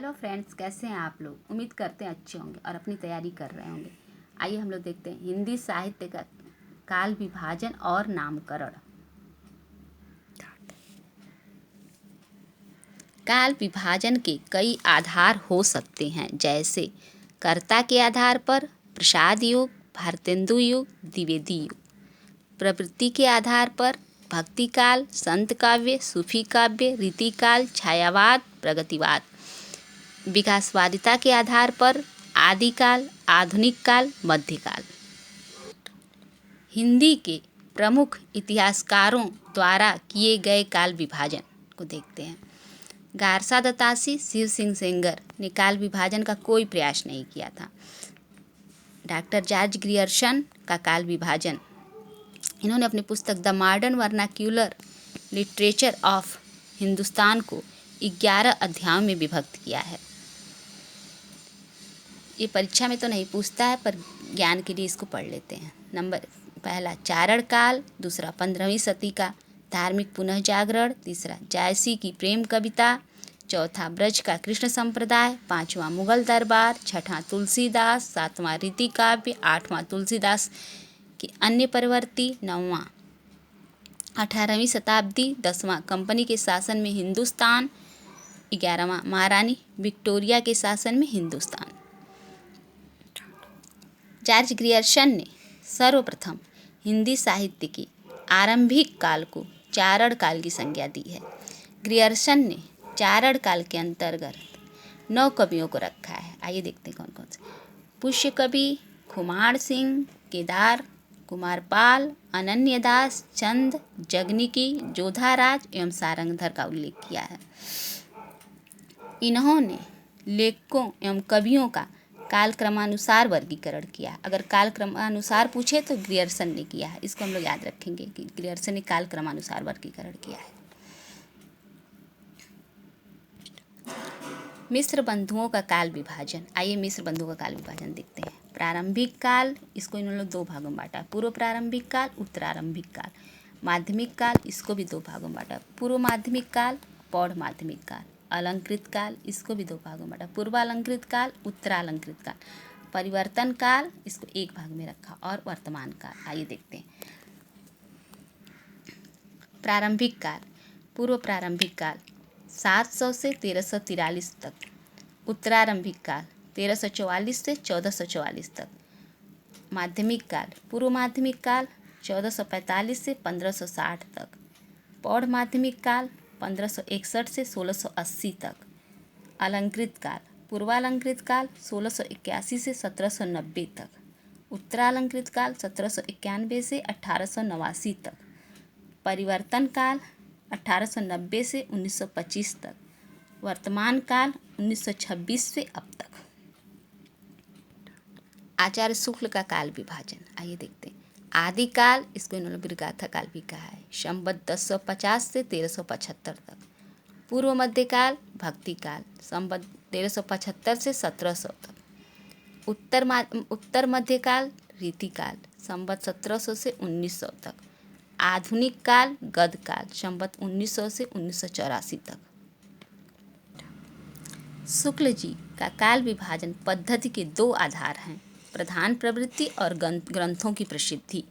Hello friends, कैसे हैं आप लोग। उम्मीद करते हैं अच्छे होंगे और अपनी तैयारी कर रहे होंगे। आइए हम लोग देखते हैं हिंदी साहित्य का काल विभाजन और नामकरण। काल विभाजन के कई आधार हो सकते हैं, जैसे कर्ता के आधार पर प्रसाद युग, भारतेंदु युग, द्विवेदी युग। प्रवृत्ति के आधार पर भक्ति काल, संत काव्य, सूफी काव्य, रीति काल, छायावाद, प्रगतिवाद। विकासवादिता के आधार पर आदिकाल, आधुनिक काल, मध्यकाल। हिंदी के प्रमुख इतिहासकारों द्वारा किए गए काल विभाजन को देखते हैं। गारसा दत्तासी, शिव सिंह सेंगर ने काल विभाजन का कोई प्रयास नहीं किया था। डॉक्टर जॉर्ज ग्रियर्सन का काल विभाजन, इन्होंने अपनी पुस्तक the modern vernacular literature of Hindustan को 11 अध्यायों में विभक्त किया है। ये परीक्षा में तो नहीं पूछता है, पर ज्ञान के लिए इसको पढ़ लेते हैं। नंबर पहला चारण काल, दूसरा 15वीं सदी का धार्मिक पुनः जागरण, तीसरा जायसी की प्रेम कविता, चौथा ब्रज का कृष्ण संप्रदाय, पांचवा मुगल दरबार, छठा तुलसीदास, सातवां रीति काव्य, आठवां तुलसीदास की अन्य प्रवृत्ति, नौवां 18वीं शताब्दी, 10वां कंपनी के शासन में हिंदुस्तान, 11वां महारानी विक्टोरिया के शासन में हिंदुस्तान। जॉर्ज ग्रियर्सन ने सर्वप्रथम हिंदी साहित्य के आरंभिक काल को चारण काल की संज्ञा दी है। ग्रियर्सन ने चारण काल के अंतर्गत 9 कवियों को रखा है। आइए देखते हैं कौन कौन से। पुष्य कवि, खुमार सिंह, केदार, कुमारपाल, अनन्यदास, चंद, जगनिकी, जोधाराज एवं सारंगधर का उल्लेख किया है। इन्होंने लेखकों एवं कवियों का काल क्रमानुसार वर्गीकरण किया। अगर काल क्रमानुसार पूछे तो ग्रियर्सन ने किया है। इसको हम लोग याद रखेंगे कि ग्रियर्सन ने काल क्रमानुसार वर्गीकरण किया है। मिश्र बंधुओं का काल विभाजन। आइए मिश्र बंधुओं का काल विभाजन देखते हैं। प्रारंभिक काल, इसको इन्होंने 2 भागों में बांटा। पूर्व प्रारंभिक काल, उत्तरारंभिक काल। माध्यमिक काल, इसको भी 2 भागों में बांटा। पूर्व माध्यमिक काल, प्रौढ़ माध्यमिक काल। अलंकृत काल, इसको भी 2 भागों में बांटा। पूर्वालंकृत काल, उत्तरालंकृत काल। परिवर्तन काल, इसको 1 भाग में रखा, और वर्तमान काल। आइए देखते हैं। प्रारंभिक काल, पूर्व प्रारंभिक काल 700 से 1343 तक। उत्तरारंभिक काल 1344 से 1444 तक। माध्यमिक काल, पूर्व माध्यमिक काल 1445 से 1560 तक। प्रौढ़ माध्यमिक काल 1561 से 1680 तक। अलंकृत काल, पूर्वालंकृत काल 1681 से 1790 तक। उत्तरालंकृत काल 1791 से 1889 तक। परिवर्तन काल 1890 से 1925 तक। वर्तमान काल 1926 से अब तक। आचार्य शुक्ल का काल विभाजन, आइए देखते हैं। आदिकाल, इसको इन्होंने बीरगाथा काल भी कहा है, संवत 1050 से 1375 तक। पूर्व मध्यकाल, भक्ति काल, संवत 1375 से 1700 तक। उत्तर मध्यकाल, रीति काल, संवत 1700 से 1900 तक। आधुनिक काल, गद काल, संवत 1900 से 1984 तक। शुक्ल जी का काल विभाजन पद्धति के 2 आधार हैं, प्रधान प्रवृत्ति और ग्रंथों की प्रसिद्धि।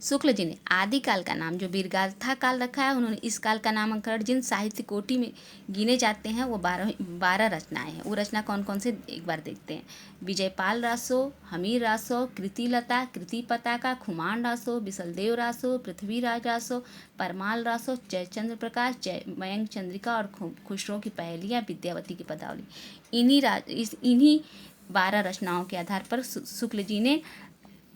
शुक्ल जी ने आदिकाल का नाम जो बीरगाथा काल रखा है, उन्होंने इस काल का नामकरण जिन साहित्य कोटि में गिने जाते हैं वो 12 रचनाएं हैं। वो रचना कौन कौन से एक बार देखते हैं। विजयपाल रासो, हमीर रासो, कृतिलता, कृति पताका, खुमान रासो, बिसलदेव रासो, पृथ्वीराज रासो, परमाल रासो, जयचंद्र प्रकाश, मयंक चंद्रिका और खुसरो की पहेलियाँ, विद्यावती की पदावली। इन्हीं 12 रचनाओं के आधार पर शुक्ल जी ने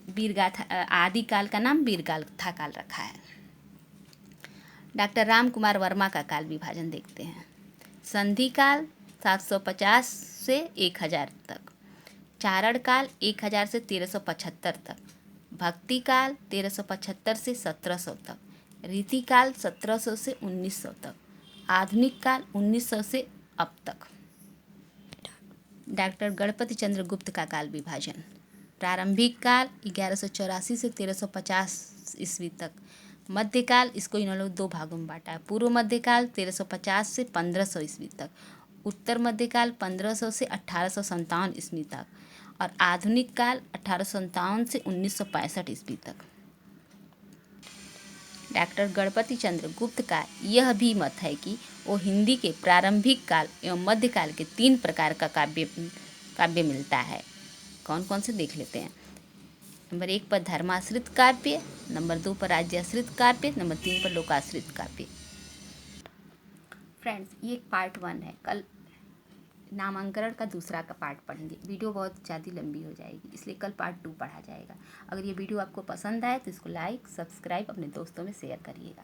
बीरगाथा आदिकाल का नाम बीरगाथा काल रखा है। डॉक्टर राम कुमार वर्मा का काल विभाजन देखते हैं। संधि काल 750 से 1000 तक। चारण काल 1000 से 1375 तक। भक्ति काल 1375 से 1700 तक। रीति काल 1700 से 1900 तक। आधुनिक काल 1900 से अब तक। डॉक्टर गणपति चंद्र गुप्त का काल विभाजन। प्रारंभिक काल 1184 से 1350 ईस्वी तक। मध्यकाल, इसको इन्होंने दो भागों में बांटा है। पूर्व मध्यकाल 1350 से 1500 ईस्वी तक, उत्तर मध्यकाल 1500 से 1857 ईस्वी तक, और आधुनिक काल 1857 से 1965 ईस्वी तक। डॉक्टर गणपति चंद्र गुप्त का यह भी मत है कि वो हिंदी के प्रारंभिक काल एवं मध्यकाल के 3 प्रकार का काव्य मिलता है। कौन कौन से देख लेते हैं। नंबर 1 पर धर्माश्रित काव्य, नंबर 2 पर राज्याश्रित काव्य, नंबर 3 पर लोकाश्रित काव्य। फ्रेंड्स, ये पार्ट 1 है। कल नामांकन का दूसरा का पार्ट पढ़ेंगे। वीडियो बहुत ज़्यादा लंबी हो जाएगी, इसलिए कल पार्ट 2 पढ़ा जाएगा। अगर ये वीडियो आपको पसंद आए तो इसको लाइक, सब्सक्राइब, अपने दोस्तों में शेयर करिएगा।